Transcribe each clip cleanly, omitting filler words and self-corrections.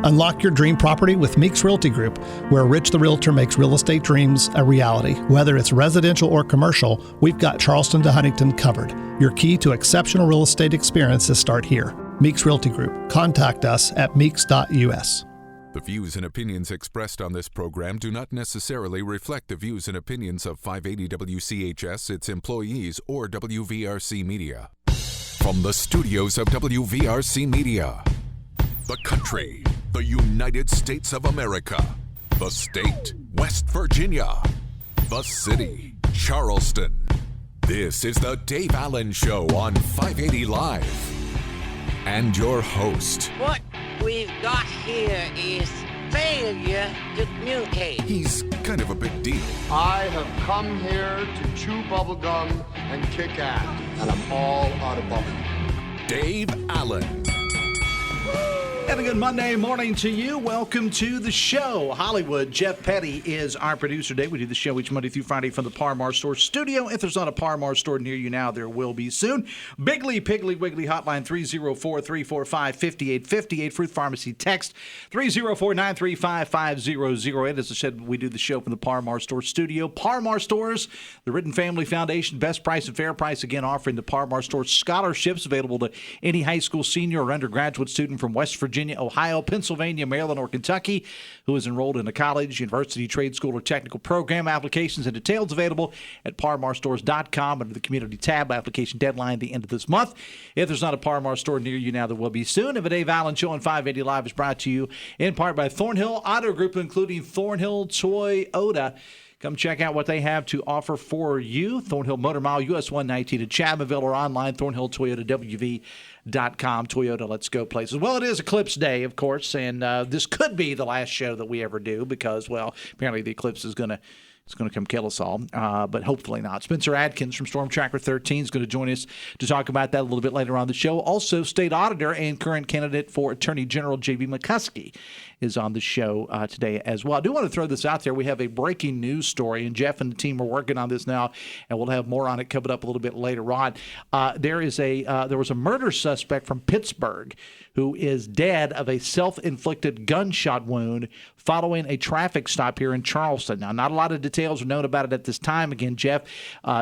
Unlock your dream property with Meeks Realty Group, where Rich the Realtor makes real estate dreams a reality. Whether it's residential or commercial, we've got Charleston to Huntington covered. Your key to exceptional real estate experiences start here. Meeks Realty Group. Contact us at meeks.us. The views and opinions expressed on this program do not necessarily reflect the views and opinions of 580 WCHS, its employees, or WVRC Media. From the studios of WVRC Media, the country, the United States of America, the state, West Virginia, the city, Charleston. This is the Dave Allen Show on 580 Live. And your host. What we've got here is failure to communicate. He's kind of a big deal. I have come here to chew bubblegum and kick ass, and I'm all out of bubblegum. Dave Allen. And a good Monday morning to you. Welcome to the show. Hollywood, Jeff Petty is our producer today. We do the show each Monday through Friday from the Par-Mar Store studio. If there's not a Par-Mar store near you now, there will be soon. Biggly, Piggly, Wiggly hotline 304-345-5858. Fruit Pharmacy text 304-935-5008. As I said, we do the show from the Par-Mar Store studio. Par-Mar Stores, the Written Family Foundation, best price and fair price, again offering the Par-Mar Store scholarships available to any high school senior or undergraduate student from West Virginia, Ohio, Pennsylvania, Maryland, or Kentucky who is enrolled in a college, university, trade school, or technical program. Applications and details available at parmarstores.com under the community tab. Application deadline the end of this month. If there's not a Par-Mar store near you now, there will be soon. If a Dave Allen Show on 580 Live is brought to you in part by Thornhill Auto Group, including Thornhill Toyota. Come check out what they have to offer for you. Thornhill Motor Mile, US 119 to Chapmanville, or online, ThornhillToyotaWV.com. Toyota, let's go places. Well, it is Eclipse Day, of course, and this could be the last show that we ever do because, well, apparently the eclipse is going to come kill us all, but hopefully not. Spencer Adkins from Storm Tracker 13 is going to join us to talk about that a little bit later on the show. Also, State Auditor and current candidate for Attorney General JB McCuskey is on the show today as well. I do want to throw this out there. We have a breaking news story, and Jeff and the team are working on this now, and we'll have more on it coming up a little bit later on. There was a murder suspect from Pittsburgh who is dead of a self-inflicted gunshot wound following a traffic stop here in Charleston. Now, not a lot of details are known about it at this time. Again, Jeff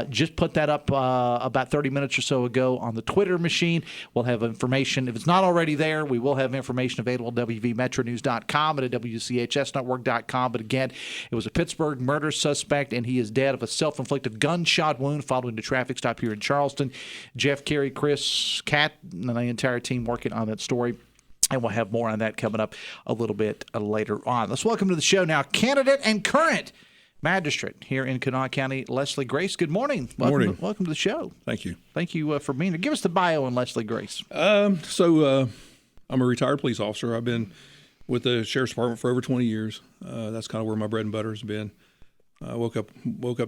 just put that up about 30 minutes or so ago on the Twitter machine. We'll have information. If it's not already there, we will have information available at WVMetroNews.com and at WCHSNetwork.com. But again, it was a Pittsburgh murder suspect, and he is dead of a self-inflicted gunshot wound following the traffic stop here in Charleston. Jeff, Kerry, Chris, Kat, and the entire team working on that story. And we'll have more on that coming up a little bit later on. Let's welcome to the show now candidate and current Magistrate here in Kanawha County, Leslie Grace. Good morning. Welcome to the show. Thank you. Thank you for being here. Give us the bio on Leslie Grace. I'm a retired police officer. I've been with the Sheriff's Department for over 20 years. That's kind of where my bread and butter has been. I woke up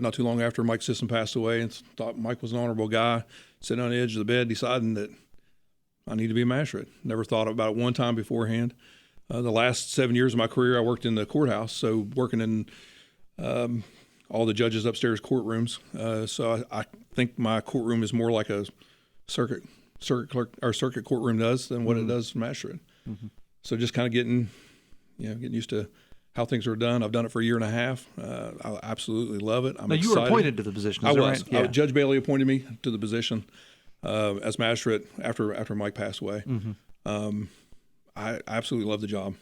not too long after Mike Sisson passed away and thought Mike was an honorable guy, sitting on the edge of the bed deciding that I need to be a magistrate. Never thought about it one time beforehand. The last 7 years of my career, I worked in the courthouse, so working in all the judges' upstairs courtrooms. So I think my courtroom is more like a circuit clerk or circuit courtroom does than what it does as magistrate. Mm-hmm. So just kind of getting used to how things are done. I've done it for a year and a half. I absolutely love it. Now, you were appointed to the position. I was. Right? Yeah. Judge Bailey appointed me to the position as magistrate after Mike passed away. Mm-hmm. I absolutely love the job.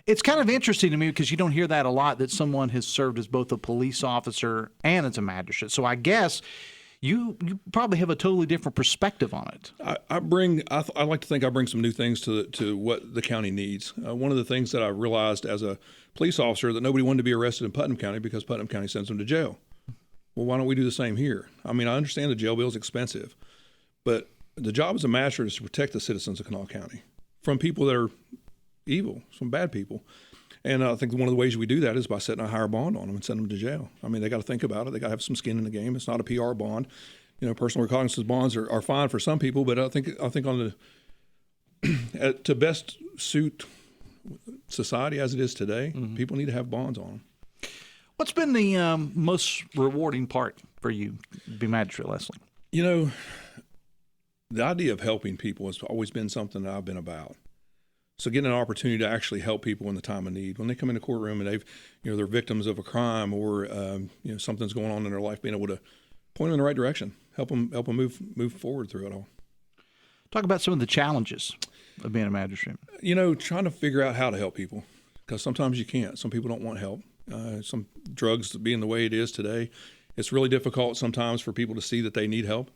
It's kind of interesting to me because you don't hear that a lot, that someone has served as both a police officer and as a magistrate. So I guess you probably have a totally different perspective on it. I like to think I bring some new things to what the county needs. One of the things that I realized as a police officer, that nobody wanted to be arrested in Putnam County because Putnam County sends them to jail. Well, why don't we do the same here? I mean, I understand the jail bill is expensive, but the job as a magistrate is to protect the citizens of Kanawha County from people that are evil, some bad people. And I think one of the ways we do that is by setting a higher bond on them and sending them to jail. I mean, they got to think about it. They got to have some skin in the game. It's not a PR bond. Personal recognizance bonds are fine for some people, but I think on the to best suit society as it is today, people need to have bonds on them. What's been the most rewarding part for you, be magistrate, Leslie? The idea of helping people has always been something that I've been about. So getting an opportunity to actually help people in the time of need when they come in the courtroom and they're victims of a crime or something's going on in their life, being able to point them in the right direction, help them move forward through it all. Talk about some of the challenges of being a magistrate. Trying to figure out how to help people, because sometimes you can't. Some people don't want help. Some drugs being the way it is today, it's really difficult sometimes for people to see that they need help.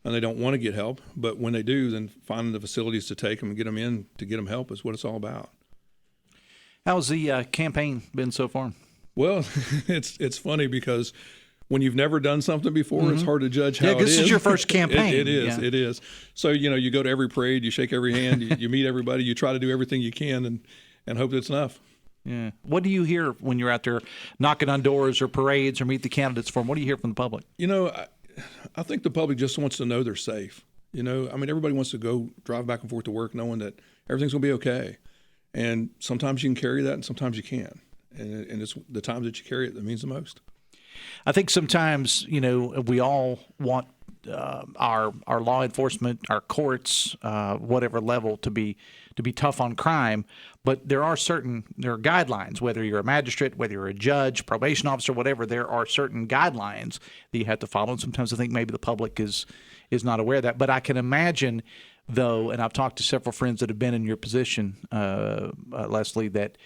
And they don't want to get help, but when they do, then finding the facilities to take them and get them in to get them help is what it's all about. How's the campaign been so far? Well, it's funny because when you've never done something before, it's hard to judge how it is. This is your first campaign. It is. So, you go to every parade, you shake every hand, you meet everybody, you try to do everything you can and hope that's enough. Yeah. What do you hear when you're out there knocking on doors or parades or meet the candidates for them? What do you hear from the public? I think the public just wants to know they're safe. Everybody wants to go drive back and forth to work knowing that everything's going to be okay. And sometimes you can carry that and sometimes you can't. And it's the times that you carry it that means the most. I think sometimes, we all want our law enforcement, our courts, whatever level to be tough on crime, but there are guidelines, whether you're a magistrate, whether you're a judge, probation officer, whatever, there are certain guidelines that you have to follow. And sometimes I think maybe the public is not aware of that. But I can imagine, though, and I've talked to several friends that have been in your position, Leslie, that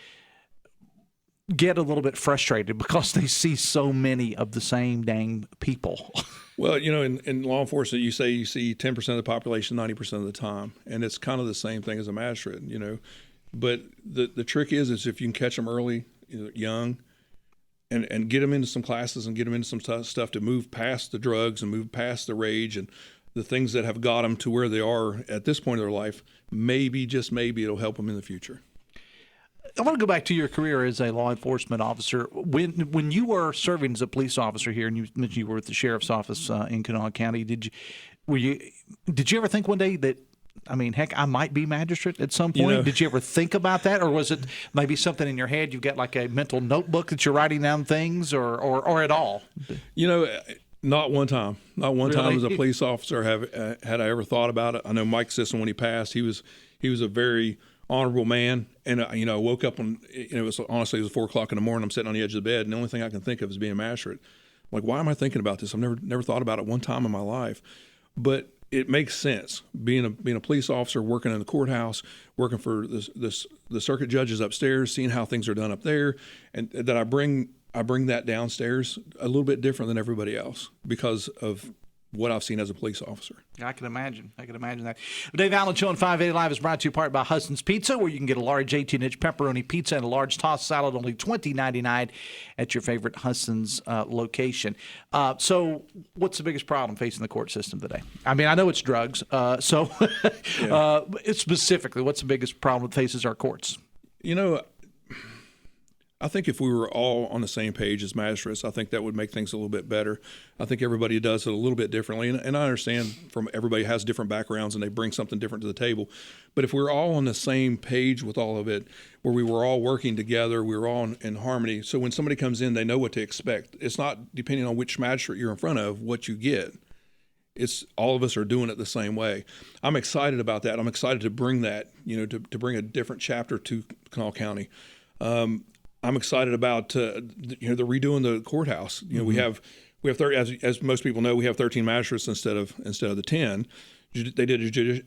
get a little bit frustrated because they see so many of the same dang people. Well, in law enforcement, you see 10% of the population 90% of the time, and it's kind of the same thing as a magistrate, But the trick is if you can catch them early, young, and get them into some classes and get them into some stuff to move past the drugs and move past the rage and the things that have got them to where they are at this point of their life, maybe, just maybe, it'll help them in the future. I want to go back to your career as a law enforcement officer. When you were serving as a police officer here, and you mentioned you were with the sheriff's office in Kanawha County, did you ever think one day that, I might be magistrate at some point? Did you ever think about that, or was it maybe something in your head? You've got like a mental notebook that you're writing down things, or at all? Not one time. Not one Really? time as a police officer had I ever thought about it. I know Mike Sisson, when he passed, he was a very honorable man, and I woke up and it was 4 o'clock in the morning. I'm sitting on the edge of the bed, and the only thing I can think of is being a magistrate. I'm like, why am I thinking about this? I've never thought about it one time in my life, but it makes sense being a police officer, working in the courthouse, working for the circuit judges upstairs, seeing how things are done up there, and that I bring that downstairs a little bit different than everybody else because of what I've seen as a police officer. I can imagine that. Dave Allen Show on 580 Live is brought to you part by Hudson's Pizza, where you can get a large 18-inch pepperoni pizza and a large tossed salad, only $20.99 at your favorite Hudson's location. So what's the biggest problem facing the court system today? I know it's drugs. Specifically, what's the biggest problem that faces our courts? I think if we were all on the same page as magistrates, I think that would make things a little bit better. I think everybody does it a little bit differently, and I understand from everybody has different backgrounds and they bring something different to the table. But if we're all on the same page with all of it, where we were all working together, we were all in harmony, so when somebody comes in, they know what to expect. It's not depending on which magistrate you're in front of, what you get. It's all of us are doing it the same way. I'm excited about that. I'm excited to bring that, to bring a different chapter to Kanawha County. I'm excited about the redoing the courthouse. We have 30, as most people know, we have 13 magistrates instead of the 10. They did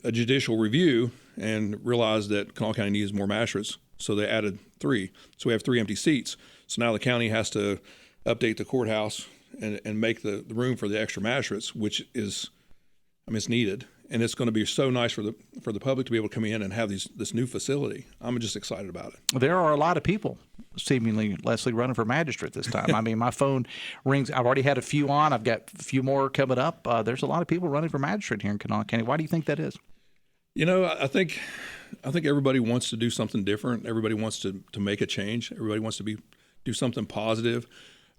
a judicial review and realized that Kanawha County needs more magistrates, so they added 3. So we have 3 empty seats. So now the county has to update the courthouse and make the room for the extra magistrates, which is, it's needed. And it's going to be so nice for the public to be able to come in and have this new facility. I'm just excited about it. There are a lot of people, seemingly, Leslie, running for magistrate this time. My phone rings. I've already had a few on. I've got a few more coming up. There's a lot of people running for magistrate here in Kanawha County. Why do you think that is? I think everybody wants to do something different. Everybody wants to make a change. Everybody wants to do something positive.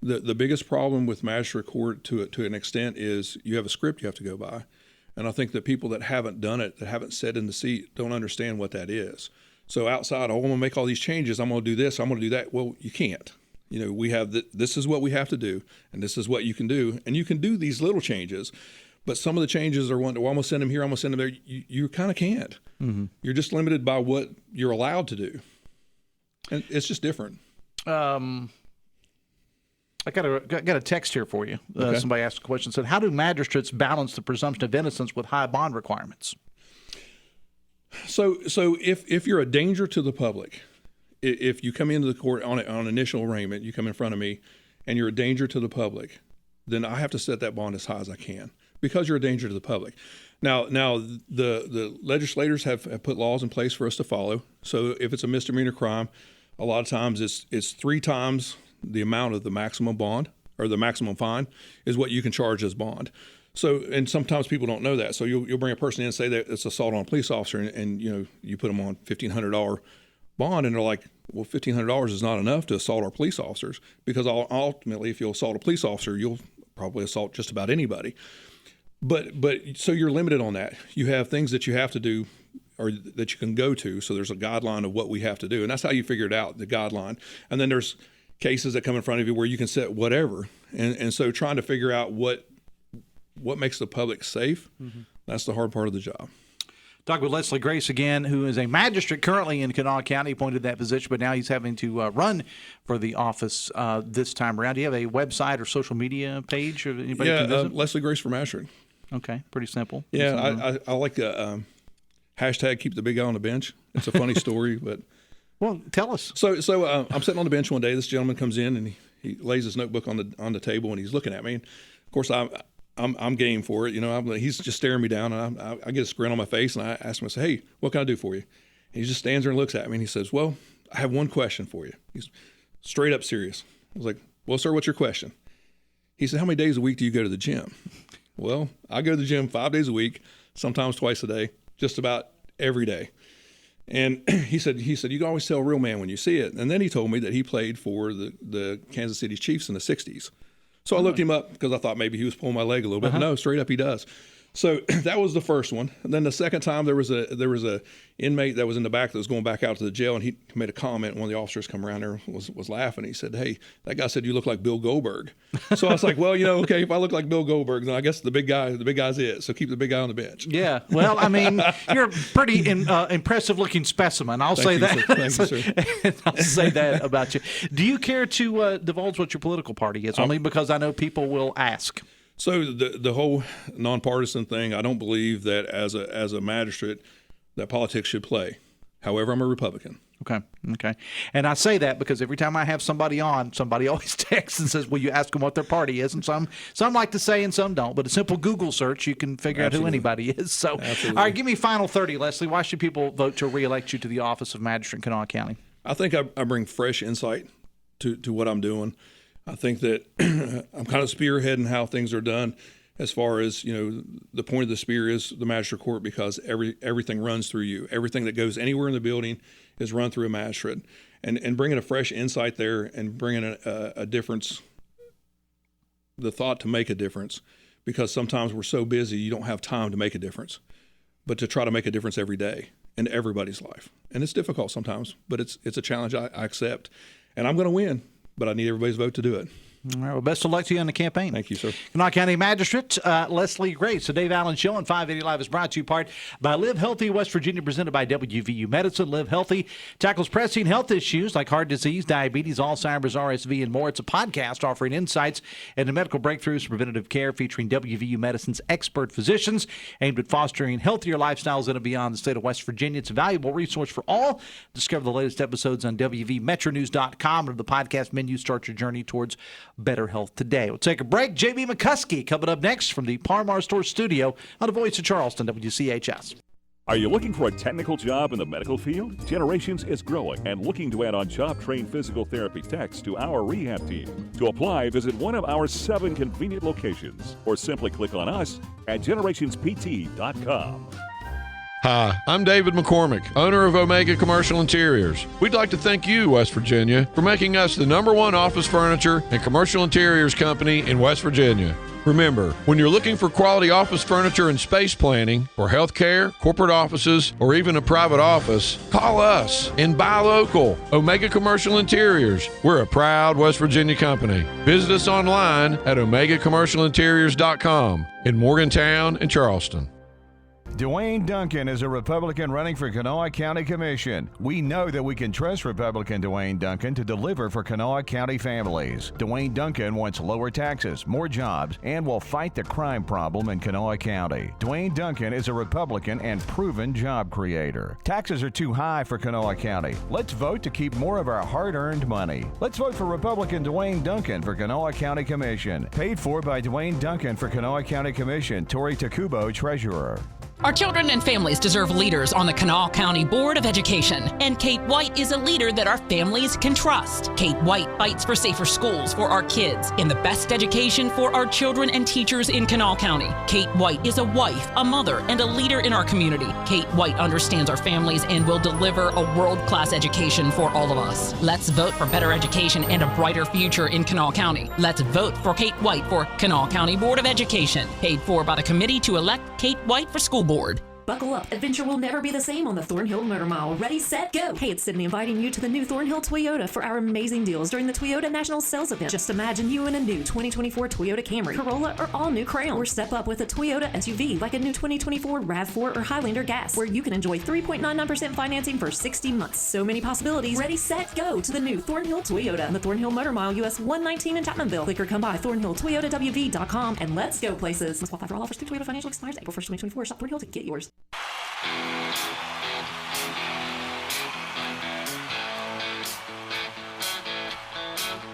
The biggest problem with magistrate court to an extent is you have a script you have to go by. And I think that people that haven't done it, that haven't sat in the seat, don't understand what that is. So outside, I'm going to make all these changes. I'm going to do this. I'm going to do that. Well, you can't. We have this is what we have to do, and this is what you can do. And you can do these little changes, But some of the changes are one, well, I'm going to send them here, I'm going to send them there. You kind of can't. Mm-hmm. You're just limited by what you're allowed to do. And it's just different. I got a text here for you. Okay. Somebody asked a question, said, how do magistrates balance the presumption of innocence with high bond requirements? So if you're a danger to the public, if you come into the court on initial arraignment, you come in front of me, and you're a danger to the public, then I have to set that bond as high as I can because you're a danger to the public. Now the legislators have put laws in place for us to follow. So if it's a misdemeanor crime, a lot of times it's 3 times the amount of the maximum bond or the maximum fine is what you can charge as bond. So, and sometimes people don't know that. So you'll bring a person in and say that it's assault on a police officer, and you put them on $1,500 bond, and they're like, well, $1,500 is not enough to assault our police officers, because ultimately, if you'll assault a police officer, you'll probably assault just about anybody. But so you're limited on that. You have things that you have to do or that you can go to. So there's a guideline of what we have to do, and that's how you figure it out, the guideline. And then there's cases that come in front of you where you can set whatever, and so trying to figure out what makes the public safe, that's the hard part of the job. Talk with Leslie Grace again, who is a magistrate currently in Kanawha County, appointed that position, but now he's having to run for the office this time around. Do you have a website or social media page or anybody can visit? Leslie Grace for Magistrate. Okay, pretty simple. Yeah, I like the hashtag keep the big guy on the bench. It's a funny story, but well, tell us. So I'm sitting on the bench one day. This gentleman comes in and he lays his notebook on the table and he's looking at me. And of course, I'm game for it. He's just staring me down, and I get a grin on my face, and I ask him, I say, hey, what can I do for you? And he just stands there and looks at me, and he says, well, I have one question for you. He's straight up serious. I was like, well, sir, what's your question? He said, how many days a week do you go to the gym? Well, I go to the gym 5 days a week, sometimes twice a day, just about every day. And he said, you can always tell a real man when you see it. And then he told me that he played for the Kansas City Chiefs in the 60s. So I looked him up because I thought maybe he was pulling my leg a little bit. No, straight up he does. So that was the first one. And then the second time there was a inmate that was in the back that was going back out to the jail, and he made a comment. One of the officers come around there was laughing. He said, hey, that guy said you look like Bill Goldberg. So I was like, well, okay, if I look like Bill Goldberg, then I guess the big guy's it. So keep the big guy on the bench. Yeah. Well, I mean, you're a pretty impressive looking specimen. I'll say that. Thank you, sir. I'll say that about you. Do you care to divulge what your political party is? Only because I know people will ask. So the whole nonpartisan thing, I don't believe that as a magistrate that politics should play. However, I'm a Republican. Okay. And I say that because every time I have somebody on, somebody always texts and says, will you ask them what their party is? And some like to say and some don't. But a simple Google search, you can figure out who anybody is. So, Absolutely. All right, give me final 30, Leslie. Why should people vote to reelect you to the office of Magistrate in Kanawha County? I think I bring fresh insight to what I'm doing. I think that I'm kind of spearheading how things are done as far as, the point of the spear is the magistrate court, because everything runs through you. Everything that goes anywhere in the building is run through a magistrate. And bringing a fresh insight there and bringing a difference, the thought to make a difference, because sometimes we're so busy you don't have time to make a difference, but to try to make a difference every day in everybody's life. And it's difficult sometimes, but it's a challenge I accept. And I'm going to win. But I need everybody's vote to do it. All right. Well, best of luck to you on the campaign. Thank you, sir. Kanawha County Magistrate Leslie Grace. The Dave Allen Show on 580 Live is brought to you part by Live Healthy West Virginia, presented by WVU Medicine. Live Healthy tackles pressing health issues like heart disease, diabetes, Alzheimer's, RSV, and more. It's a podcast offering insights into medical breakthroughs, preventative care, featuring WVU Medicine's expert physicians, aimed at fostering healthier lifestyles in and beyond the state of West Virginia. It's a valuable resource for all. Discover the latest episodes on WVMetronews.com. Under the podcast menu, start your journey towards better health today. We'll take a break. JB McCuskey coming up next from the Parmar Store Studio on the Voice of Charleston, WCHS. Are you looking for a technical job in the medical field? Generations is growing and looking to add on job-trained physical therapy techs to our rehab team. To apply, visit one of our 7 convenient locations or simply click on us at generationspt.com. Hi, I'm David McCormick, owner of Omega Commercial Interiors. We'd like to thank you, West Virginia, for making us the #1 office furniture and commercial interiors company in West Virginia. Remember, when you're looking for quality office furniture and space planning for healthcare, corporate offices, or even a private office, call us and buy local. Omega Commercial Interiors. We're a proud West Virginia company. Visit us online at omegacommercialinteriors.com in Morgantown and Charleston. Dwayne Duncan is a Republican running for Kanawha County Commission. We know that we can trust Republican Dwayne Duncan to deliver for Kanawha County families. Dwayne Duncan wants lower taxes, more jobs, and will fight the crime problem in Kanawha County. Dwayne Duncan is a Republican and proven job creator. Taxes are too high for Kanawha County. Let's vote to keep more of our hard-earned money. Let's vote for Republican Dwayne Duncan for Kanawha County Commission. Paid for by Dwayne Duncan for Kanawha County Commission. Tori Takubo, Treasurer. Our children and families deserve leaders on the Kanawha County Board of Education, and Kate White is a leader that our families can trust. Kate White fights for safer schools for our kids and the best education for our children and teachers in Kanawha County. Kate White is a wife, a mother, and a leader in our community. Kate White understands our families and will deliver a world-class education for all of us. Let's vote for better education and a brighter future in Kanawha County. Let's vote for Kate White for Kanawha County Board of Education, paid for by the committee to elect Kate White for school board. Buckle up. Adventure will never be the same on the Thornhill Motor Mile. Ready, set, go. Hey, it's Sydney inviting you to the new Thornhill Toyota for our amazing deals during the Toyota National Sales Event. Just imagine you in a new 2024 Toyota Camry, Corolla, or all-new Crown. Or step up with a Toyota SUV like a new 2024 RAV4 or Highlander Gas, where you can enjoy 3.99% financing for 60 months. So many possibilities. Ready, set, go to the new Thornhill Toyota on the Thornhill Motor Mile, US 119 in Chapmanville. Click or come by ThornhillToyotaWV.com and let's go places. Must qualify for all offers through Toyota Financial expires April 1st, 2024. Shop Thornhill to get yours.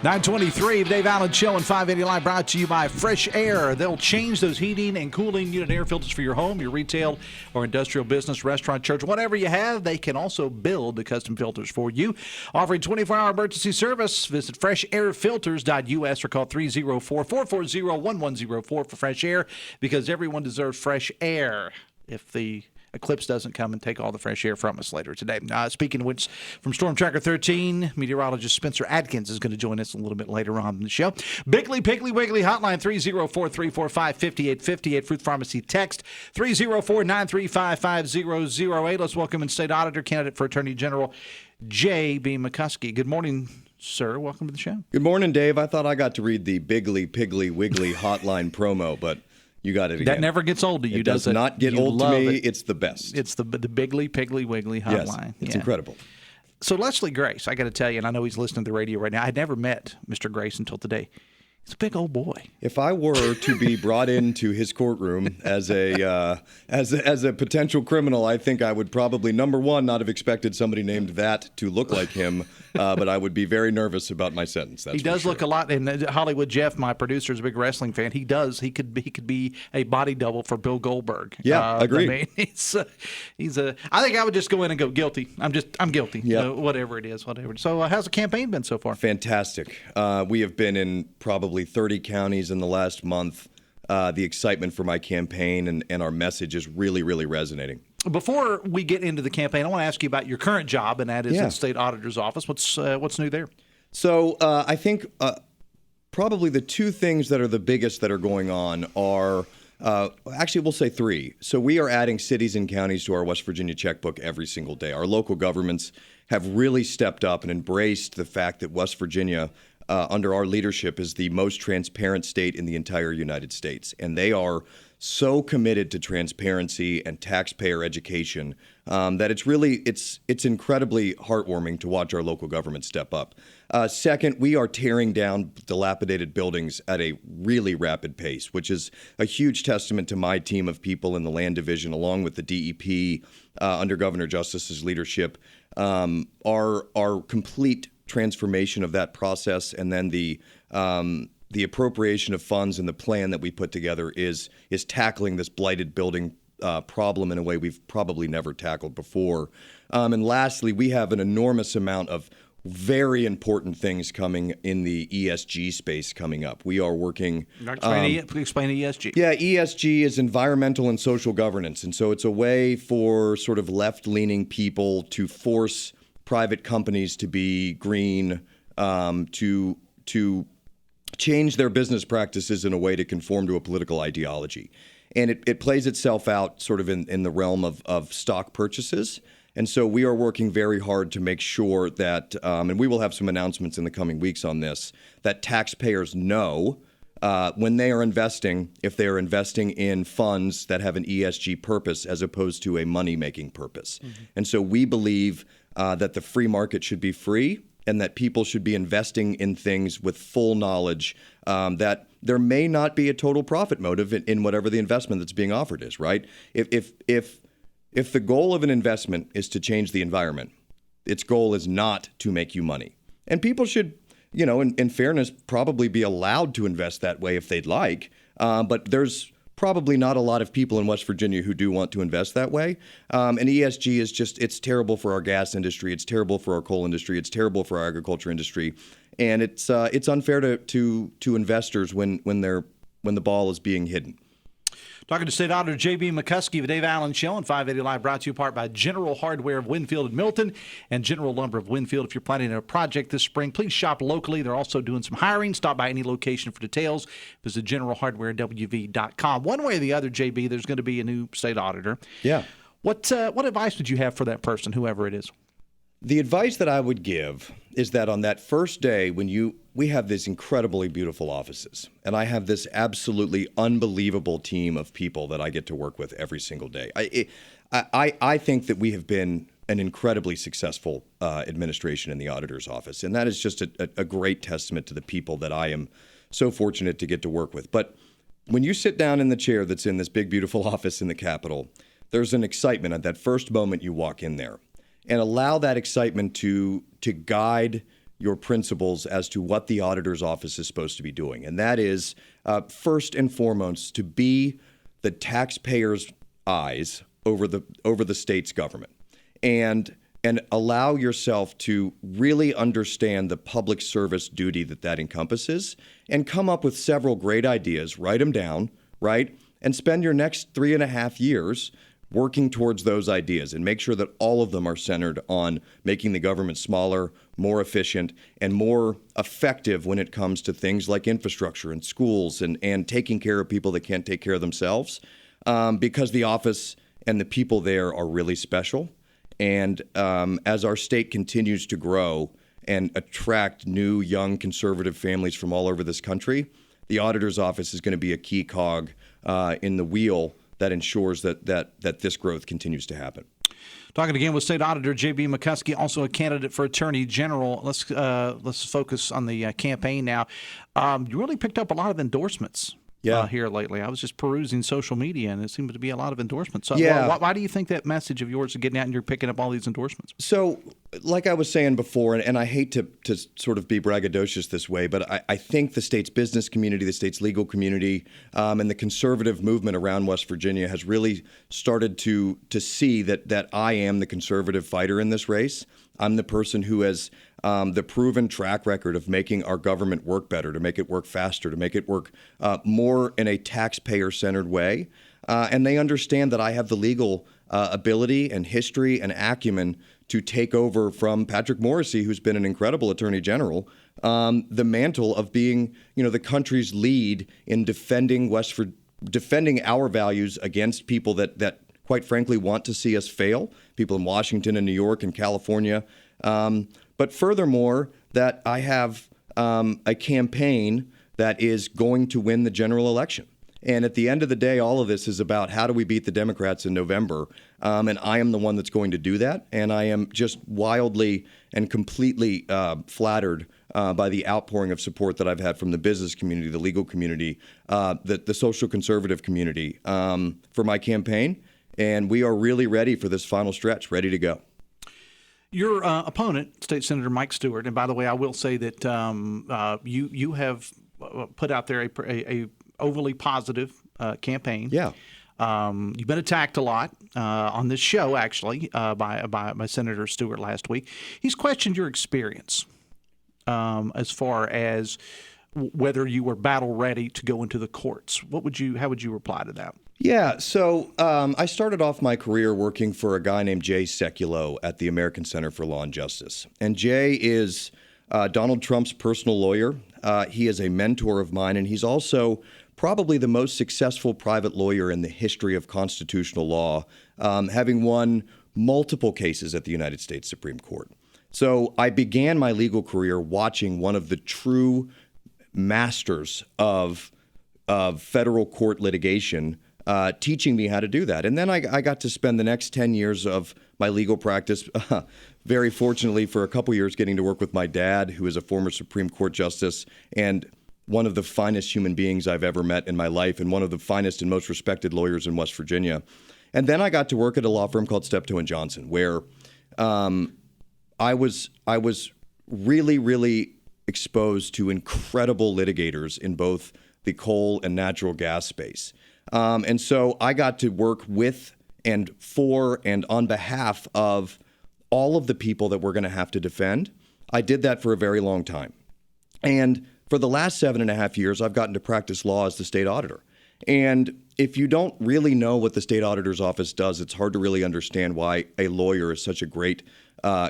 923, Dave Allen Show and 580 Live brought to you by Fresh Air. They'll change those heating and cooling unit air filters for your home, your retail or industrial business, restaurant, church, whatever you have. They can also build the custom filters for you. Offering 24-hour emergency service. Visit freshairfilters.us or call 304-440-1104 for Fresh Air, because everyone deserves fresh air. If the Eclipse doesn't come and take all the fresh air from us later today. Speaking of which, from Storm Tracker 13, meteorologist Spencer Adkins is going to join us a little bit later on in the show. Bigly, Piggly, Wiggly hotline 304-345-5858. Fruit Pharmacy text 304-935-5008. Let's welcome in State Auditor candidate for Attorney General JB McCuskey. Good morning, sir. Welcome to the show. Good morning, Dave. I thought I got to read the Bigly, Piggly, Wiggly hotline promo, but you got it again. That never gets old to you, does it? Does not get old to me. It's the best. It's the Bigly, Piggly, Wiggly hotline. Yes, it's incredible. So Leslie Grace, I got to tell you, and I know he's listening to the radio right now. I had never met Mr. Grace until today. He's a big old boy. If I were to be brought into his courtroom as a potential criminal, I think I would probably, number one, not have expected somebody named that to look like him, but I would be very nervous about my sentence. He does look a lot. And Hollywood Jeff, my producer, is a big wrestling fan. He does. He could be a body double for Bill Goldberg. Yeah, agreed. I mean, I think I would just go in and go guilty. I'm guilty. Yeah. Whatever it is, whatever. So how's the campaign been so far? Fantastic. We have been in probably 30 counties in the last month. The excitement for my campaign and our message is really, really resonating. Before we get into the campaign, I want to ask you about your current job, and that is in the State Auditor's office. What's new there? So I think probably the two things that are the biggest that are going on are actually, we'll say three. So we are adding cities and counties to our West Virginia checkbook every single day. Our local governments have really stepped up and embraced the fact that West Virginia, under our leadership, is the most transparent state in the entire United States. And they are so committed to transparency and taxpayer education that it's incredibly heartwarming to watch our local government step up. Second, we are tearing down dilapidated buildings at a really rapid pace, which is a huge testament to my team of people in the Land Division, along with the DEP under Governor Justice's leadership. Our complete transformation of that process, and then the appropriation of funds and the plan that we put together is tackling this blighted building problem in a way we've probably never tackled before. And lastly, we have an enormous amount of very important things coming in the ESG space coming up. We are working. Explain ESG. Yeah, ESG is environmental and social governance. And so it's a way for sort of left-leaning people to force private companies to be green, to change their business practices in a way to conform to a political ideology. And it plays itself out sort of in the realm of stock purchases. And so we are working very hard to make sure that, and we will have some announcements in the coming weeks on this, that taxpayers know when they are investing, if they are investing in funds that have an ESG purpose as opposed to a money-making purpose. Mm-hmm. And so we believe that the free market should be free and that people should be investing in things with full knowledge that there may not be a total profit motive in whatever the investment that's being offered is, right? If the goal of an investment is to change the environment, its goal is not to make you money. And people should, in fairness, probably be allowed to invest that way if they'd like. But there's probably not a lot of people in West Virginia who do want to invest that way. And ESG is it's terrible for our gas industry. It's terrible for our coal industry. It's terrible for our agriculture industry. And it's unfair to investors when the ball is being hidden. Talking to State Auditor JB McCuskey, the Dave Allen Show on 580 Live, brought to you in part by General Hardware of Winfield and Milton and General Lumber of Winfield. If you're planning a project this spring, please shop locally. They're also doing some hiring. Stop by any location for details. Visit generalhardwarewv.com. One way or the other, JB, there's going to be a new State Auditor. Yeah. What advice would you have for that person, whoever it is? The advice that I would give is that on that first day when we have these incredibly beautiful offices, and I have this absolutely unbelievable team of people that I get to work with every single day. I think that we have been an incredibly successful administration in the auditor's office, and that is just a great testament to the people that I am so fortunate to get to work with. But when you sit down in the chair that's in this big, beautiful office in the Capitol, there's an excitement at that first moment you walk in there. And allow that excitement to guide your principles as to what the auditor's office is supposed to be doing. And that is, first and foremost, to be the taxpayer's eyes over the state's government. And allow yourself to really understand the public service duty that encompasses and come up with several great ideas, write them down, right? And spend your next 3.5 years working towards those ideas and make sure that all of them are centered on making the government smaller, more efficient, and more effective when it comes to things like infrastructure and schools and taking care of people that can't take care of themselves, because the office and the people there are really special. And as our state continues to grow and attract new, young, conservative families from all over this country, the auditor's office is going to be a key cog in the wheel that ensures that this growth continues to happen. Talking again with State Auditor JB McCuskey, also a candidate for Attorney General. Let's focus on the campaign now. You really picked up a lot of endorsements here lately. I was just perusing social media, and it seemed to be a lot of endorsements. So why do you think that message of yours is getting out and you're picking up all these endorsements? So, like I was saying before, and I hate to sort of be braggadocious this way, but I think the state's business community, the state's legal community, and the conservative movement around West Virginia has really started to see that I am the conservative fighter in this race. I'm the person who has the proven track record of making our government work better, to make it work faster, to make it work more in a taxpayer-centered way. And they understand that I have the legal ability and history and acumen to take over from Patrick Morrisey, who's been an incredible Attorney General, the mantle of being, the country's lead in defending our values against people that quite frankly want to see us fail, people in Washington and New York and California. But furthermore, that I have a campaign that is going to win the general election. And at the end of the day, all of this is about how do we beat the Democrats in November. And I am the one that's going to do that. And I am just wildly and completely flattered by the outpouring of support that I've had from the business community, the legal community, the social conservative community for my campaign. And we are really ready for this final stretch, ready to go. Your opponent, State Senator Mike Stewart, and by the way, I will say that you have put out there a overly positive campaign. Yeah. You've been attacked a lot on this show, actually, by Senator Stewart last week. He's questioned your experience as far as whether you were battle ready to go into the courts. How would you reply to that? Yeah, so I started off my career working for a guy named Jay Sekulow at the American Center for Law and Justice. And Jay is Donald Trump's personal lawyer. He is a mentor of mine, and he's also probably the most successful private lawyer in the history of constitutional law, having won multiple cases at the United States Supreme Court. So I began my legal career watching one of the true masters of federal court litigation teaching me how to do that. And then I got to spend the next 10 years of my legal practice, very fortunately for a couple years, getting to work with my dad, who is a former Supreme Court justice and one of the finest human beings I've ever met in my life and one of the finest and most respected lawyers in West Virginia. And then I got to work at a law firm called Steptoe & Johnson, where I was really, really exposed to incredible litigators in both the coal and natural gas space. And so I got to work with and for and on behalf of all of the people that we're going to have to defend. I did that for a very long time. And for the last 7.5 years, I've gotten to practice law as the state auditor. And if you don't really know what the state auditor's office does, it's hard to really understand why a lawyer is such a great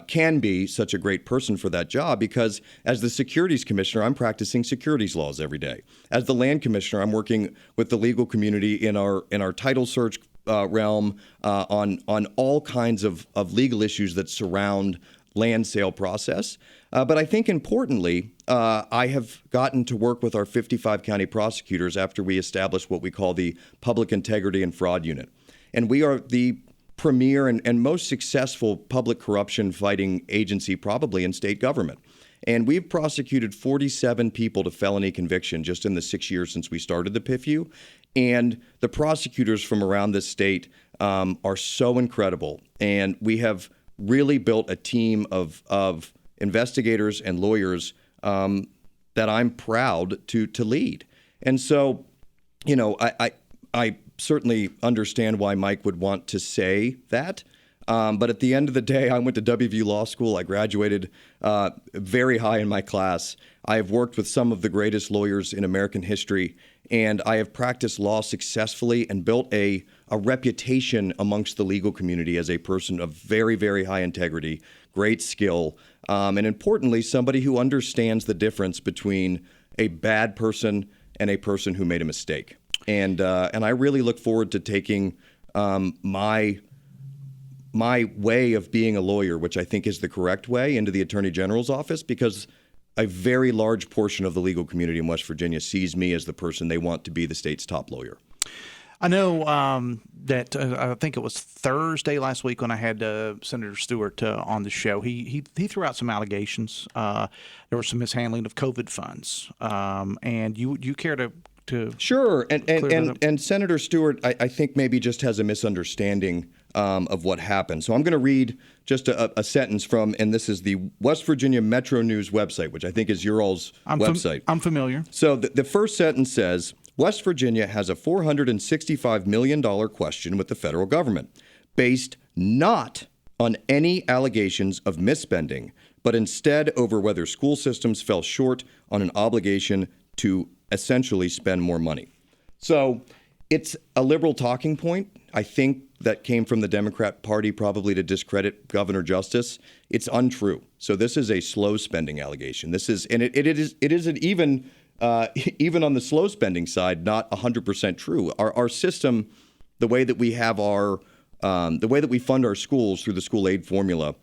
can be such a great person for that job, because as the securities commissioner, I'm practicing securities laws every day. As the land commissioner, I'm working with the legal community in our title search realm on all kinds of legal issues that surround land sale process. But I think importantly, I have gotten to work with our 55 county prosecutors after we established what we call the Public Integrity and Fraud Unit. And we are the premier and most successful public corruption fighting agency probably in state government. And we've prosecuted 47 people to felony conviction just in the 6 years since we started the PIFU. And the prosecutors from around this state are so incredible. And we have really built a team of investigators and lawyers that I'm proud to lead. And so, you know, I certainly understand why Mike would want to say that. But at the end of the day, I went to WVU Law School. I graduated very high in my class. I have worked with some of the greatest lawyers in American history, and I have practiced law successfully and built a reputation amongst the legal community as a person of very, very high integrity, great skill, and importantly, somebody who understands the difference between a bad person and a person who made a mistake. And I really look forward to taking my way of being a lawyer, which I think is the correct way, into the Attorney General's office, because a very large portion of the legal community in West Virginia sees me as the person they want to be the state's top lawyer. I know that I think it was Thursday last week when I had Senator Stewart on the show. He threw out some allegations. There was some mishandling of COVID funds, and you care to Sure, and Senator Stewart, I think maybe just has a misunderstanding of what happened. So I'm going to read just a sentence from, and this is the West Virginia Metro News website, which I think is your all's website. I'm familiar. So the first sentence says, West Virginia has a $465 million question with the federal government, based not on any allegations of misspending, but instead over whether school systems fell short on an obligation to essentially spend more money. So it's a liberal talking point. I think that came from the Democrat Party probably to discredit Governor Justice. It's untrue. So this is a slow spending allegation. This is, and it isn't even on the slow spending side, not 100% true. Our system, the way that we have the way that we fund our schools through the school aid formula,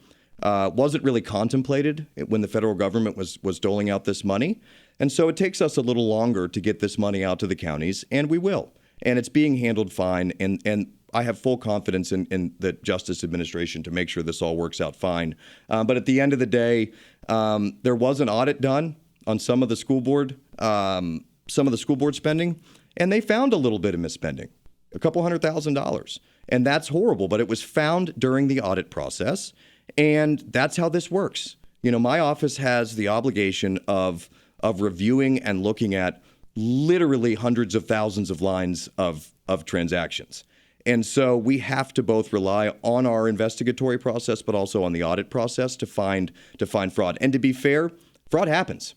wasn't really contemplated when the federal government was doling out this money. And so it takes us a little longer to get this money out to the counties, and we will. And it's being handled fine, and I have full confidence in the Justice Administration to make sure this all works out fine. But at the end of the day, there was an audit done on some of the school board spending, and they found a little bit of misspending, a couple $100,000. And that's horrible, but it was found during the audit process, and that's how this works. You know, my office has the obligation of reviewing and looking at literally hundreds of thousands of lines of transactions. And so we have to both rely on our investigatory process, but also on the audit process to find fraud. And to be fair, fraud happens.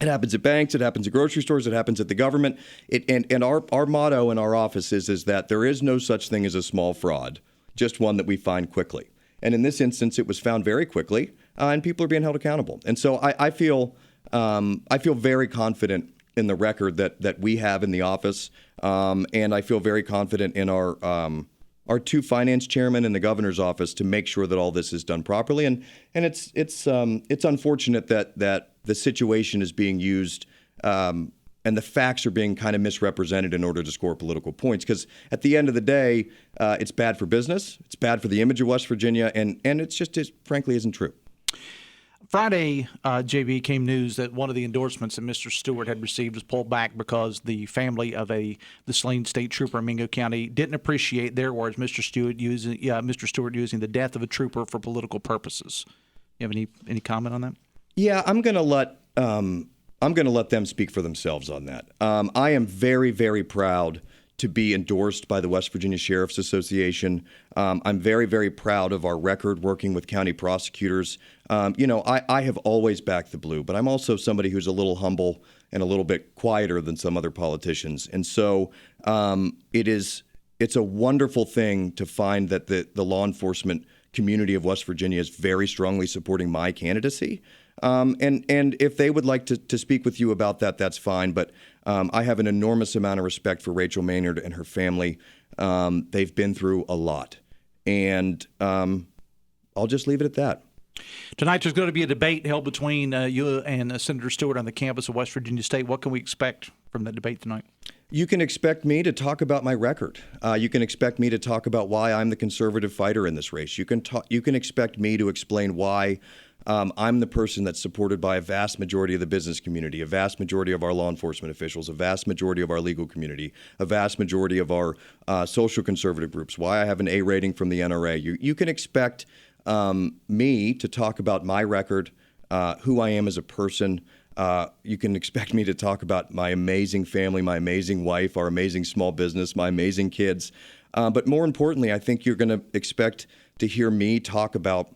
It happens at banks, it happens at grocery stores, it happens at the government. And our motto in our office is that there is no such thing as a small fraud, just one that we find quickly. And in this instance, it was found very quickly, and people are being held accountable. And so I feel very confident in the record that we have in the office, and I feel very confident in our two finance chairmen in the governor's office to make sure that all this is done properly. And it's unfortunate that the situation is being used and the facts are being kind of misrepresented in order to score political points. Because at the end of the day, it's bad for business, it's bad for the image of West Virginia, and it frankly isn't true. Friday, JB, came news that one of the endorsements that Mr. Stewart had received was pulled back because the family of the slain state trooper in Mingo County didn't appreciate, their words, Mr. Stewart using the death of a trooper for political purposes. You have any comment on that? Yeah, I'm going to let them speak for themselves on that. I am very, very proud to be endorsed by the West Virginia Sheriff's Association. I'm very, very proud of our record working with county prosecutors. I have always backed the blue, but I'm also somebody who's a little humble and a little bit quieter than some other politicians. And so it's a wonderful thing to find that the law enforcement community of West Virginia is very strongly supporting my candidacy. And if they would like to speak with you about that, that's fine. But I have an enormous amount of respect for Rachel Maynard and her family. They've been through a lot. And I'll just leave it at that. Tonight there's going to be a debate held between you and Senator Stewart on the campus of West Virginia State. What can we expect from the debate tonight? You can expect me to talk about my record. You can expect me to talk about why I'm the conservative fighter in this race. You can expect me to explain why I'm the person that's supported by a vast majority of the business community, a vast majority of our law enforcement officials, a vast majority of our legal community, a vast majority of our social conservative groups, why I have an A rating from the NRA. You can expect me to talk about my record, who I am as a person. You can expect me to talk about my amazing family, my amazing wife, our amazing small business, my amazing kids. But more importantly, I think you're going to expect to hear me talk about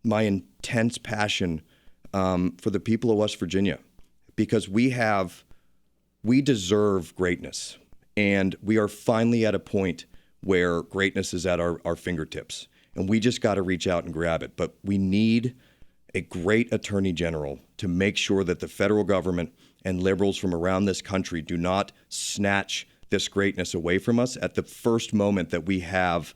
my intense passion for the people of West Virginia, because we deserve greatness, and we are finally at a point where greatness is at our fingertips, and we just got to reach out and grab it. But we need a great attorney general to make sure that the federal government and liberals from around this country do not snatch this greatness away from us at the first moment that we have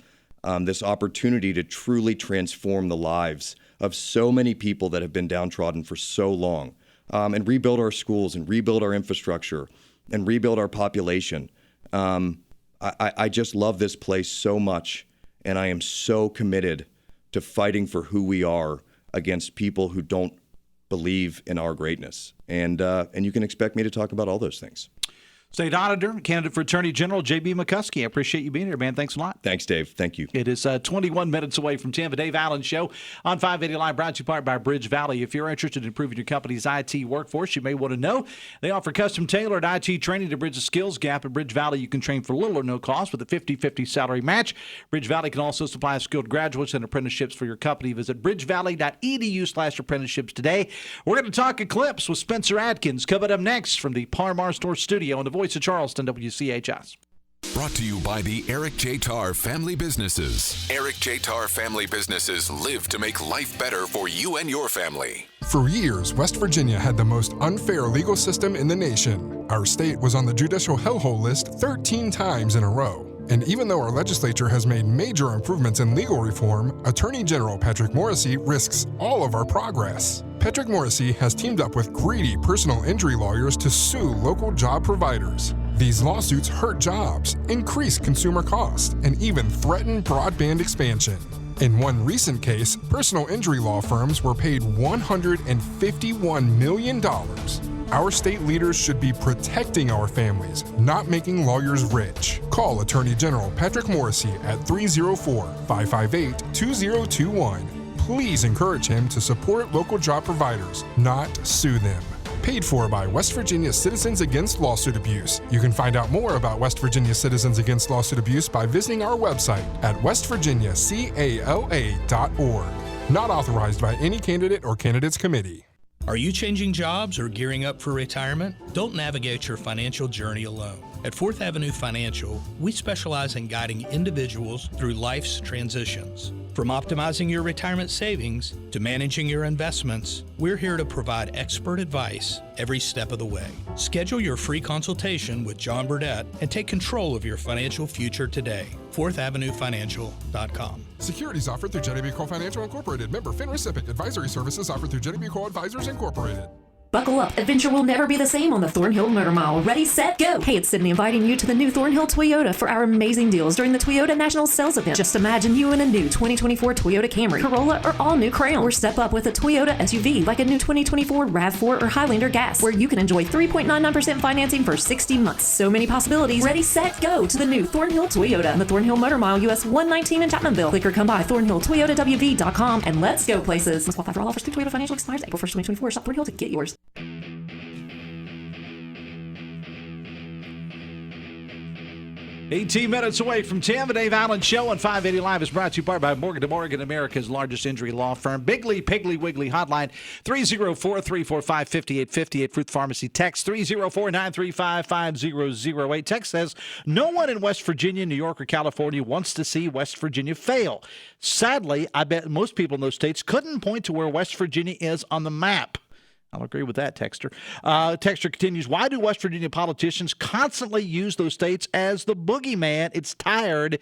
this opportunity to truly transform the lives of so many people that have been downtrodden for so long, and rebuild our schools and rebuild our infrastructure and rebuild our population. I just love this place so much, and I am so committed to fighting for who we are against people who don't believe in our greatness. And you can expect me to talk about all those things. State Auditor, candidate for Attorney General JB McCuskey. I appreciate you being here, man. Thanks a lot. Thanks, Dave. Thank you. It is 21 minutes away from 10. The Dave Allen Show on 580 Live, brought to you part by Bridge Valley. If you're interested in improving your company's IT workforce, you may want to know they offer custom-tailored IT training to bridge the skills gap. At Bridge Valley, you can train for little or no cost with a 50-50 salary match. Bridge Valley can also supply skilled graduates and apprenticeships for your company. Visit bridgevalley.edu/apprenticeships today. We're going to talk Eclipse with Spencer Adkins coming up next from the Parmar Store Studio on the Voice of Charleston, WCHS. Brought to you by the Eric J. Tarr Family Businesses. Eric J. Tarr Family Businesses live to make life better for you and your family. For years, West Virginia had the most unfair legal system in the nation. Our state was on the judicial hellhole list 13 times in a row. And even though our legislature has made major improvements in legal reform, Attorney General Patrick Morrisey risks all of our progress. Patrick Morrisey has teamed up with greedy personal injury lawyers to sue local job providers. These lawsuits hurt jobs, increase consumer costs, and even threaten broadband expansion. In one recent case, personal injury law firms were paid $151 million. Our state leaders should be protecting our families, not making lawyers rich. Call Attorney General Patrick Morrisey at 304-558-2021. Please encourage him to support local job providers, not sue them. paid for by West Virginia Citizens Against Lawsuit Abuse. You can find out more about West Virginia Citizens Against Lawsuit Abuse by visiting our website at westvirginiacala.org. Not authorized by any candidate or candidates committee. Are you changing jobs or gearing up for retirement? Don't navigate your financial journey alone. At 4th Avenue Financial, we specialize in guiding individuals through life's transitions. From optimizing your retirement savings to managing your investments, we're here to provide expert advice every step of the way. Schedule your free consultation with John Burdett and take control of your financial future today. 4thavenuefinancial.com. Securities offered through JB McCuskey Financial Incorporated. Member FINRA SIPC. Advisory services offered through JB McCuskey Advisors Incorporated. Buckle up. Adventure will never be the same on the Thornhill Motor Mile. Ready, set, go. Hey, it's Sydney inviting you to the new Thornhill Toyota for our amazing deals during the Toyota National Sales Event. Just imagine you in a new 2024 Toyota Camry, Corolla, or all-new Crown. Or step up with a Toyota SUV like a new 2024 RAV4 or Highlander Gas, where you can enjoy 3.99% financing for 60 months. So many possibilities. Ready, set, go to the new Thornhill Toyota on the Thornhill Motor Mile, US 119 in Chapmanville. Click or come by ThornhillToyotaWV.com and let's go places. Must qualify for all offers through Toyota Financial expires April 1st, 2024. Shop Thornhill to get yours. 18 minutes away from 10, the Dave Allen Show on 580 Live is brought to you by Morgan & Morgan, America's largest injury law firm. Bigley, Piggly, Wiggly hotline, 304-345-5858. Fruit Pharmacy text, 304-935-5008. Text says, no one in West Virginia, New York, or California wants to see West Virginia fail. Sadly, I bet most people in those states couldn't point to where West Virginia is on the map. I'll agree with that, Texter. Texter continues, why do West Virginia politicians constantly use those states as the boogeyman? It's tired,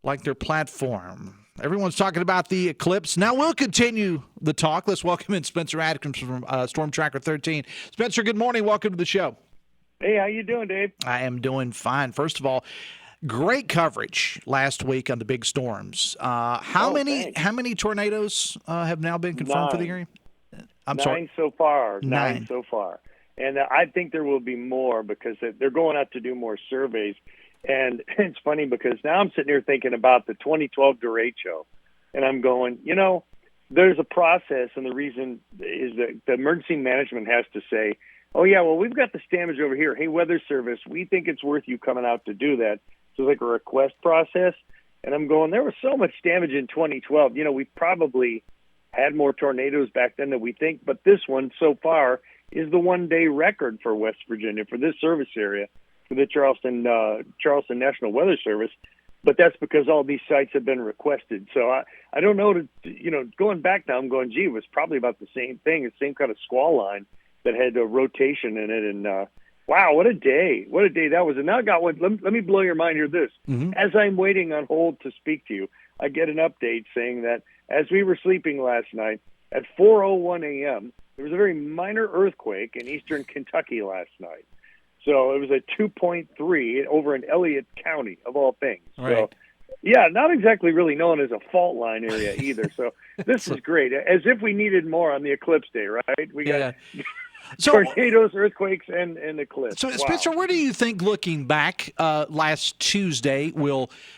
like their platform. Everyone's talking about the eclipse. Now we'll continue the talk. Let's welcome in Spencer Adkins from Storm Tracker 13. Spencer, good morning. Welcome to the show. Hey, how you doing, Dave? I am doing fine. First of all, great coverage last week on the big storms. How many tornadoes have now been confirmed for the area? Nine so far. Nine so far. And I think there will be more because they're going out to do more surveys. And it's funny because now I'm sitting here thinking about the 2012 derecho. And I'm going, there's a process, and the reason is that the emergency management has to say, oh, yeah, well, we've got this damage over here. Hey, Weather Service, we think it's worth you coming out to do that. So it's like a request process. And I'm going, there was so much damage in 2012. We probably had more tornadoes back then than we think, but this one so far is the one-day record for West Virginia, for this service area, for the Charleston National Weather Service. But that's because all these sites have been requested. So I don't know, going back now, I'm going, gee, it was probably about the same thing, the same kind of squall line that had a rotation in it. And wow, what a day. What a day that was. And now I got one. Let me blow your mind here. As I'm waiting on hold to speak to you, I get an update saying that as we were sleeping last night, at 4:01 a.m., there was a very minor earthquake in eastern Kentucky last night. So it was a 2.3 over in Elliott County, of all things. Right. So, yeah, not exactly really known as a fault line area either. So this is great. As if we needed more on the eclipse day, right? We got tornadoes, earthquakes, and eclipse. So, Spencer, where do you think, looking back last Tuesday,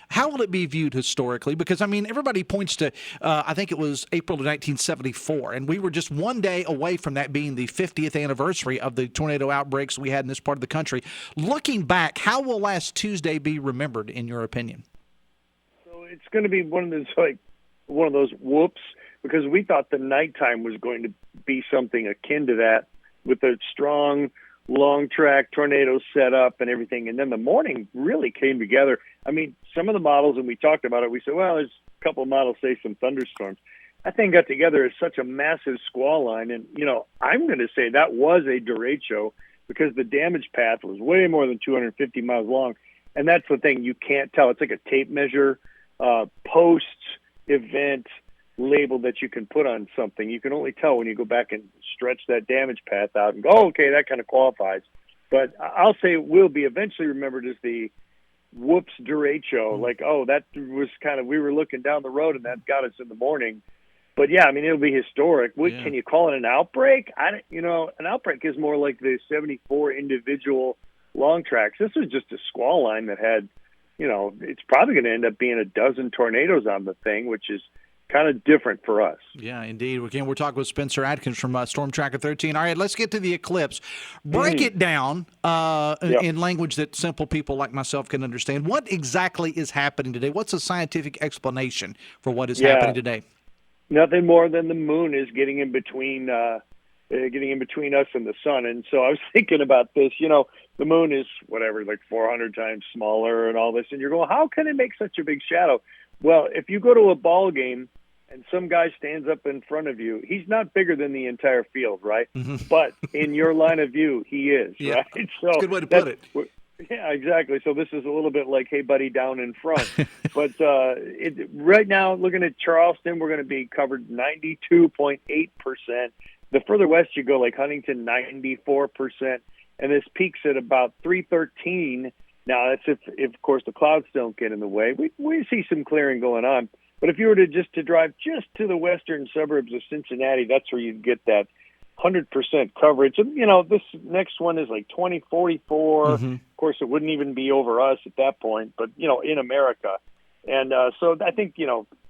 how will it be viewed historically? Because, everybody points to, I think it was April of 1974, and we were just one day away from that being the 50th anniversary of the tornado outbreaks we had in this part of the country. Looking back, how will last Tuesday be remembered, in your opinion? So it's going to be one of those whoops, because we thought the nighttime was going to be something akin to that, with a strong, long-track tornado set up and everything. And then the morning really came together. Some of the models, and we talked about it, we said, well, there's a couple of models say some thunderstorms. That thing got together as such a massive squall line. And, I'm going to say that was a derecho because the damage path was way more than 250 miles long. And that's the thing. You can't tell. It's like a tape measure, post-event label that you can put on something. You can only tell when you go back and stretch that damage path out and go, oh, okay, that kind of qualifies. But I'll say it will be eventually remembered as the whoops derecho. Like, oh, that was we were looking down the road and that got us in the morning. But yeah, it'll be historic. Can you call it an outbreak? An outbreak is more like the 74 individual long tracks. This was just a squall line that had, it's probably going to end up being a dozen tornadoes on the thing, which is kind of different for us. Yeah, indeed. Again, we're talking with Spencer Adkins from Storm Tracker 13. All right, let's get to the eclipse. Break it down in language that simple people like myself can understand. What exactly is happening today? What's a scientific explanation for what is happening today? Nothing more than the moon is getting in between us and the sun. And so I was thinking about this. The moon is like 400 times smaller and all this. And you're going, how can it make such a big shadow? Well, if you go to a ball game and some guy stands up in front of you, he's not bigger than the entire field, right? Mm-hmm. But in your line of view, he is, right? So that's a good way to put it. Yeah, exactly. So this is a little bit like, hey, buddy, down in front. But right now, looking at Charleston, we're going to be covered 92.8%. The further west you go, like Huntington, 94%. And this peaks at about 313. Now, that's if of course, the clouds don't get in the way. We see some clearing going on. But if you were to drive just to the western suburbs of Cincinnati, that's where you'd get that 100% coverage. And, this next one is like 2044. Mm-hmm. Of course, it wouldn't even be over us at that point, but, in America. And so I think,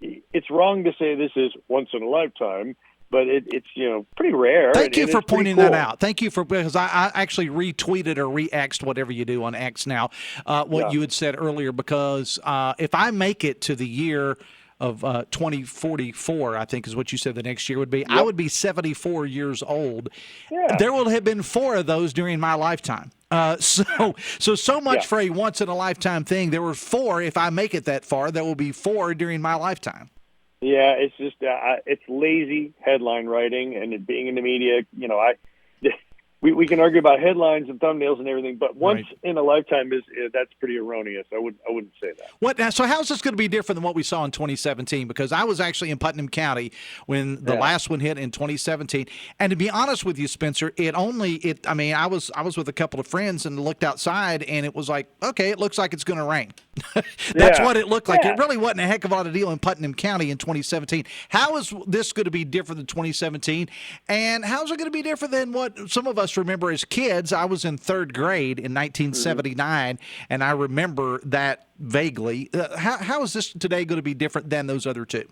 it's wrong to say this is once in a lifetime, but it's pretty rare. Thank you for pointing that out. Thank you because I actually retweeted or re-X'd, whatever you do on X now, what you had said earlier, because if I make it to the year of 2044, I think is what you said the next year would be, Yep. I would be 74 years old. Yeah. There will have been 4 of those during my lifetime. So much for a once-in-a-lifetime thing. There were 4, if I make it that far, there will be 4 during my lifetime. Yeah, it's just it's lazy headline writing, and it being in the media. We can argue about headlines and thumbnails and everything, but once in a lifetime that's pretty erroneous. I wouldn't say that. So how's this going to be different than what we saw in 2017? Because I was actually in Putnam County when the last one hit in 2017, and to be honest with you, Spencer, I was with a couple of friends and looked outside, and it was like, okay, it looks like it's going to rain. That's what it looked like. It really wasn't a heck of a lot of deal in Putnam County in 2017. How is this going to be different than 2017? And how's it going to be different than what some of us remember as kids? I was in 3rd grade in 1979, and I remember that vaguely. How is this today going to be different than those other 2?